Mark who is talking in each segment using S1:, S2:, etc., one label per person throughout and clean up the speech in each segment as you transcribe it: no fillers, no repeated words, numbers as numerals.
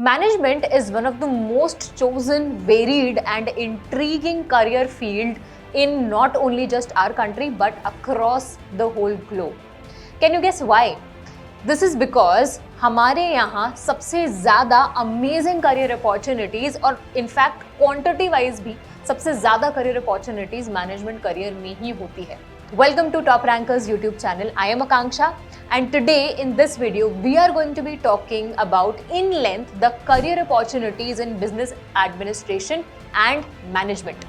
S1: Management is one of the most chosen, varied, and intriguing career field in not only just our country but across the whole globe. Can you guess why? This is because हमारे यहाँ सबसे ज़्यादा amazing career opportunities और in fact quantity wise भी सबसे ज़्यादा career opportunities management career में ही होती है. Welcome to Top Rankers YouTube channel. I am Akanksha and today in this video we are going to be talking about in length the career opportunities in business administration and management.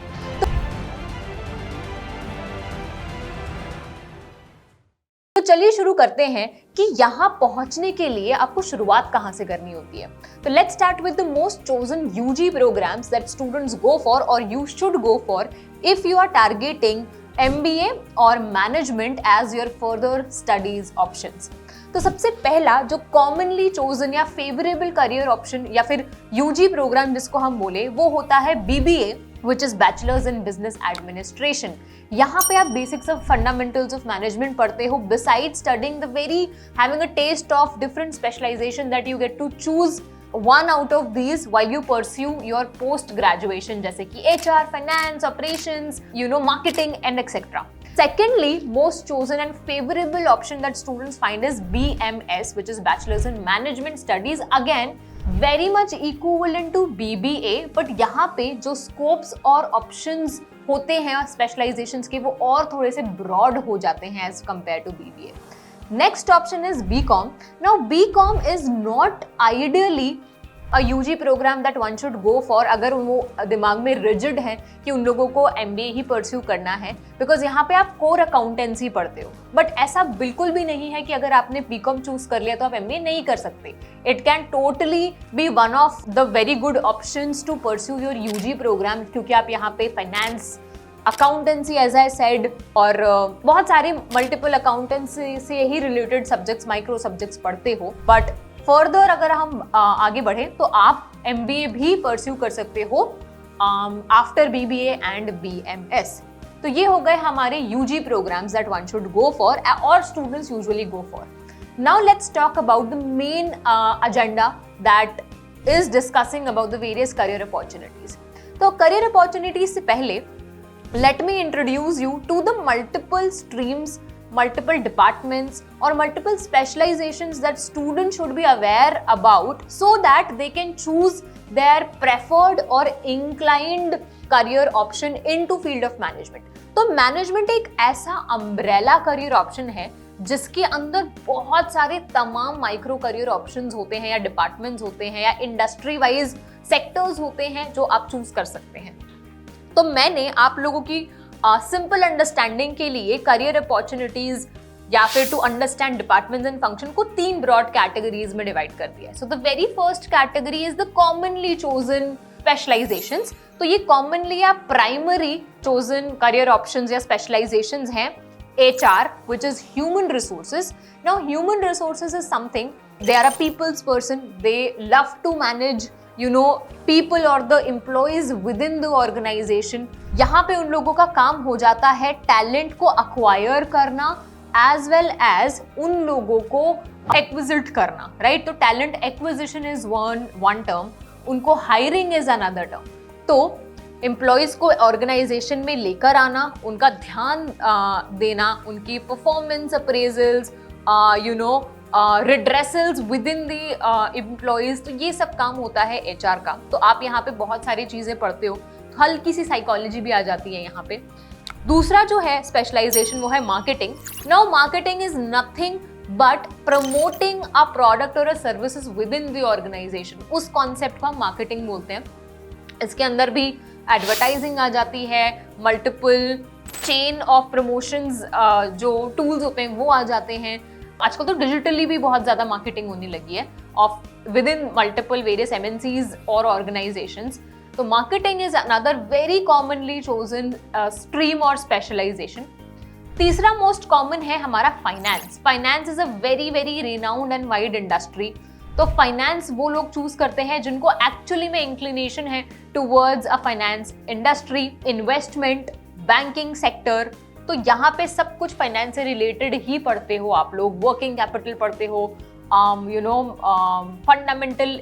S1: तो चलिए शुरू करते हैं कि यहाँ पहुंचने के लिए आपको शुरुआत कहाँ से करनी होती है. तो let's start with the most chosen UG programs that students go for or you should go for if you are targeting MBA और management as your further studies options. तो सबसे पहला जो कॉमनली चोजन या फेवरेबल करियर ऑप्शन या फिर UG programme जिसको हम बोले वो होता है BBA which is Bachelor's in Business Administration. यहाँ पे आप basics of fundamentals of management पढ़ते हो besides studying the very having a taste of different specialization that you get to choose one out of these while you pursue your post graduation जैसे कि HR, finance, operations, marketing and etc. Secondly, most chosen and favorable option that students find is BMS which is Bachelor's in Management Studies. Again, very much equivalent to BBA but यहाँ पे जो scopes और options होते हैं specializations के वो और थोड़े से broad हो जाते हैं as compared to BBA. Next option is BCom. Now BCom is not ideally a UG program that one should go for अगर वो दिमाग में rigid है कि उन लोगों को MBA ही pursue करना है because यहाँ पे आप core accountancy पढ़ते हो. But ऐसा बिल्कुल भी नहीं है कि अगर आपने BCom choose कर लिया तो आप MBA नहीं कर सकते. It can totally be one of the very good options to pursue your UG program क्योंकि आप यहाँ पे finance accountancy as I said और बहुत सारे मल्टीपल अकाउंटेंसी से ही रिलेटेड सब्जेक्ट्स माइक्रो सब्जेक्ट्स पढ़ते हो. बट फर्दर अगर हम आगे बढ़े तो आप MBA भी परस्यू कर सकते हो आफ्टर BBA एंड BMS. तो ये हो गए हमारे UG programs that one should go for और students usually go for. Now let's talk about the main agenda that is discussing about the various career opportunities. तो करियर अपॉर्चुनिटीज से पहले let me introduce you to the multiple streams, multiple departments or multiple specializations that students should be aware about so that they can choose their preferred or inclined career option into field of management. तो management एक ऐसा umbrella career option है जिसके अंदर बहुत सारे तमाम micro career options होते हैं या डिपार्टमेंट्स होते हैं या इंडस्ट्री वाइज सेक्टर्स होते हैं जो आप चूज कर सकते हैं. तो मैंने आप लोगों की सिंपल अंडरस्टैंडिंग के लिए करियर अपॉर्चुनिटीज या फिर to understand departments and function को 3 ब्रॉड कैटेगरीज में डिवाइड कर दिया है. So the very first category is the commonly chosen specialisations. तो ये कॉमनली या प्राइमरी चोजन करियर ऑप्शंस या स्पेशलाइजेशंस हैं. HR which is human resources. Now human resources is something, they are a people's person, they love to manage people or the employees within the organization. यहाँ पे उन लोगों का काम हो जाता है टैलेंट को अक्वायर करना as well as उन लोगों को एक्विजिट करना, राइट. तो talent acquisition is one term, उनको हायरिंग इज अनदर टर्म. तो एम्प्लॉयज को ऑर्गेनाइजेशन में लेकर आना, उनका ध्यान देना, उनकी performance appraisals, redressals within the employees, तो ये सब काम होता है HR का. तो आप यहाँ पे बहुत सारी चीजें पढ़ते हो, हल्की सी साइकोलॉजी भी आ जाती है यहाँ पे. दूसरा जो है स्पेशलाइजेशन वो है marketing. Now marketing is nothing but promoting a product और a services within the organisation. उस कॉन्सेप्ट को हम मार्केटिंग बोलते हैं. इसके अंदर भी एडवर्टाइजिंग आ जाती है, मल्टीपल चेन ऑफ प्रमोशंस जो टूल्स होते हैं वो आ जाते हैं. आजकल तो डिजिटली भी बहुत ज़्यादा मार्केटिंग होने लगी है of with in multiple various MNCs और ऑर्गेनाइजेशंस. तो marketing is another very commonly chosen stream और स्पेशलाइजेशन. तीसरा मोस्ट कॉमन है हमारा finance. Finance is a very very renowned and wide industry. तो फाइनेंस वो लोग चूज करते हैं जिनको एक्चुअली में इंक्लिनेशन है towards a finance industry, investment, banking sector. तो यहाँ पे सब कुछ फाइनेंस से रिलेटेड ही पढ़ते हो आप लोग. वर्किंग कैपिटल पढ़ते हो, फंडामेंटल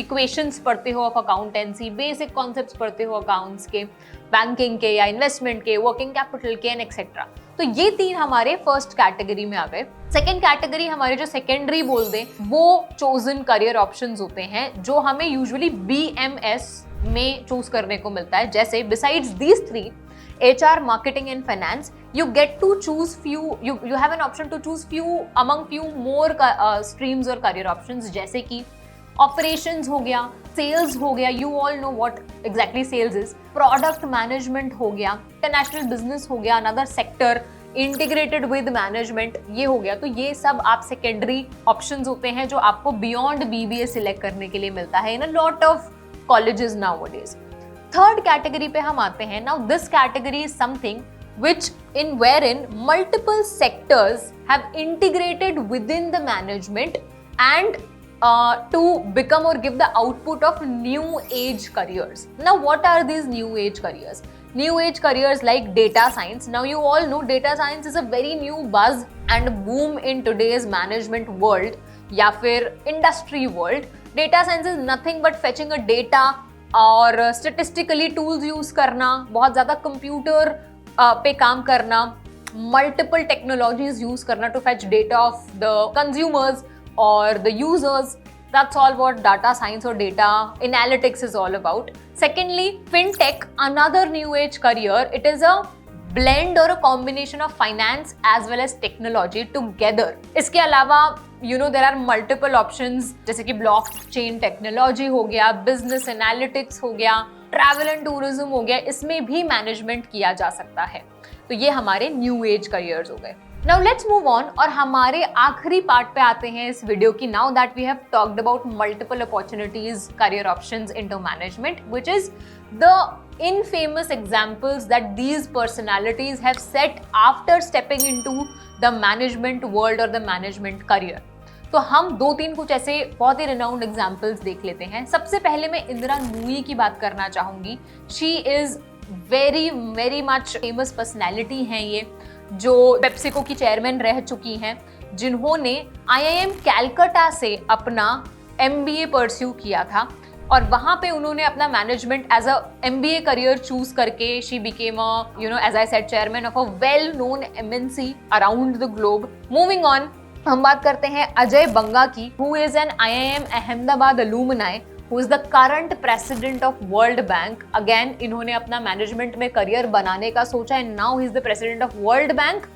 S1: इक्वेशंस पढ़ते हो ऑफ अकाउंटेंसी, बेसिक कॉन्सेप्ट्स पढ़ते हो अकाउंट्स के, बैंकिंग के या इन्वेस्टमेंट के, वर्किंग कैपिटल के एंड एक्सेट्रा। तो ये 3 हमारे फर्स्ट कैटेगरी में आ गए। सेकेंड कैटेगरी हमारे जो सेकेंडरी बोल दें वो चोजन करियर ऑप्शंस होते हैं जो हमें यूजुअली BMS में चूज करने को मिलता है। जैसे besides these 3, HR, marketing and finance, you get to choose few, you have an option to choose among few more streams or career options, जैसे कि operations हो गया, sales हो गया, you all know what exactly sales is, product management हो गया, international business हो गया, another sector, integrated with management ये हो गया। तो ये सब आप secondary options होते हैं जो आपको beyond BBA select करने के लिए मिलता है in a lot of colleges nowadays। Third category पे हम आते हैं। Now this category is something which in wherein multiple sectors have integrated within the management and to become or give the output of new age careers. Now what are these new age careers? New age careers like data science. Now you all know data science is a very new buzz and boom in today's management world या फिर industry world. Data science is nothing but fetching a data और statistically tools use करना, बहुत ज़्यादा computer पे काम करना, multiple technologies use करना to fetch data of the consumers और the users. That's all what data science or data analytics is all about. Secondly, fintech, another new age career. It is a blend or a combination of finance as well as technology together. इसके अलावा there are multiple options जैसे कि blockchain technology हो गया, business analytics हो गया, travel and tourism हो गया, इसमें भी management किया जा सकता है। तो ये हमारे new age careers हो गए। Now let's move on और हमारे आखिरी पार्ट पे आते हैं इस वीडियो की। Now that we have talked about multiple opportunities, career options into management, which is the infamous examples that these personalities have set after stepping into the management world or the management career. तो हम 2-3 कुछ ऐसे बहुत ही renowned examples देख लेते हैं। सबसे पहले मैं इंदिरा नूई की बात करना चाहूंगी। She is very much famous personality हैं ये, जो पेप्सिको की चेयरमैन रह चुकी हैं, जिन्होंने IIM कैलकाटा से अपना MBA परस्यू किया था और वहां पे उन्होंने अपना management as a MBA career choose करके she became as I said chairman of a well known MNC around the globe. Moving on, हम बात करते हैं अजय बंगा की, who is an IIM Ahmedabad alumni, who is the current president of World Bank. Again इन्होंने अपना management में career बनाने का सोचा है, now he is the president of World Bank.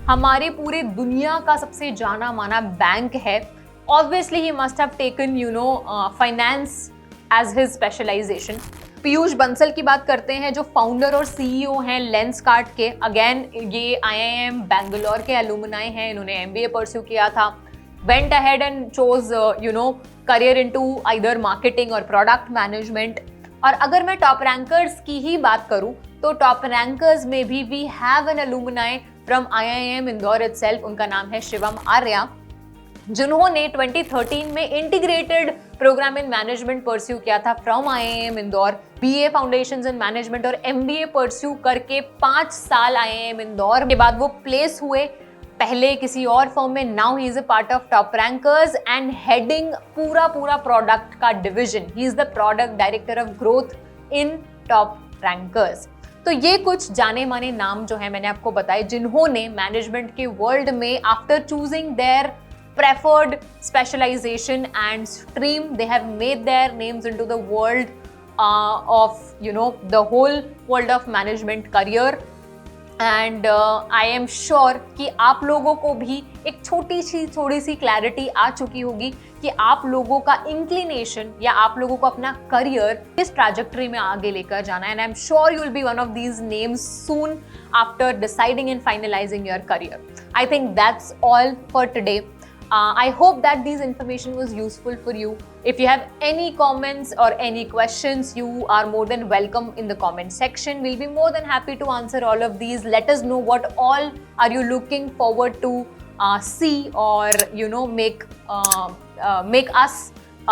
S1: हमारे पूरे दुनिया का सबसे जाना माना बैंक है। Obviously he must have taken finance as his specialisation. Piyush Bansal की बात करते हैं जो फाउंडर और CEO हैं लेंसकार्ट के। अगेन ये IIM बैंगलोर के अलुमनाई हैं, इन्होंने MBA परस्यू किया था, went ahead and chose career into either marketing और प्रोडक्ट मैनेजमेंट। और अगर मैं टॉप रैंकर्स की ही बात करूं तो टॉप रैंकर्स में भी we have an alumni from IIM Indore itself, उनका नाम है शिवम आर्या, जिन्होंने 2013 में integrated programme in management pursue किया था from IIM Indore, BA foundations in management और MBA परस्यू करके 5 साल IIM इंदौर के बाद वो प्लेस हुए पहले किसी और फर्म में। Now he is a part of top rankers and heading पूरा प्रोडक्ट का division. He is the product director of growth in top rankers. तो ये कुछ जाने माने नाम जो है मैंने आपको बताए, जिन्होंने मैनेजमेंट के वर्ल्ड में after choosing their preferred specialization and stream, they have made their names into the world of the whole world of management career. And I am sure कि आप लोगों को भी एक थोड़ी सी क्लैरिटी आ चुकी होगी कि आप लोगों का इंक्लिनेशन या आप लोगों को अपना करियर किस ट्रैजेक्टरी में आगे लेकर जाना है। And I am sure you will be one of these names soon after deciding and finalising your career. I think that's all for today. I hope that these information was useful for you. If you have any comments or any questions, you are more than welcome in the comment section. We'll be more than happy to answer all of these. Let us know what all are you looking forward to see or make us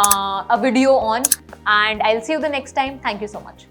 S1: a video on. And I'll see you the next time. Thank you so much.